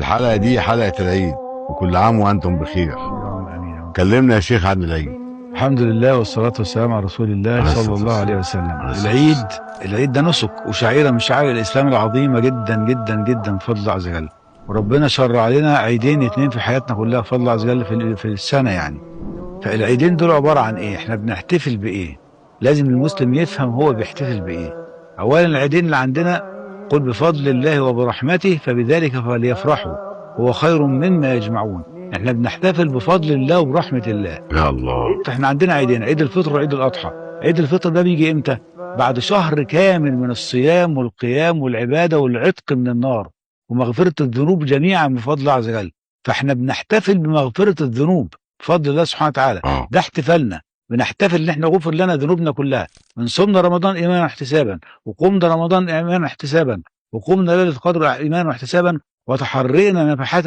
الحلقة دي حلقة العيد، وكل عام وأنتم بخير. اللهم امين يا رب. كلمنا يا شيخ عن العيد. الحمد لله والصلاة والسلام على رسول الله عليه صلى الصلاة الله عليه والسلام. وسلم. عليه الصلاة العيد والسلام. العيد ده نسك وشعيرة من شعائر الإسلام العظيمة جدا جدا جدا بفضل الله عز وجل. وربنا شرع علينا عيدين اتنين في حياتنا كلها بفضل الله عز وجل في السنة يعني. فالعيدين دول عبارة عن إيه؟ إحنا بنحتفل بإيه؟ لازم المسلم يفهم هو بيحتفل بإيه. أولا العيدين اللي عندنا: قل بفضل الله وبرحمته فبذلك فليفرحوا هو خير مما يجمعون. احنا بنحتفل بفضل الله وبرحمة الله. يا الله. فاحنا عندنا عيدين: عيد الفطر وعيد الأضحى. عيد الفطر ده بيجي امتى؟ بعد شهر كامل من الصيام والقيام والعبادة والعتق من النار ومغفرة الذنوب جميعا بفضل الله عز وجل. فاحنا بنحتفل بمغفرة الذنوب بفضل الله سبحانه وتعالى. ده احتفالنا، بنحتفل ان احنا غفر لنا ذنوبنا كلها. من صمنا رمضان ايمانا واحتسابا، وقمنا رمضان ايمانا واحتسابا، وقمنا ليلة القدر ايمانا واحتسابا، وتحرينا نفحات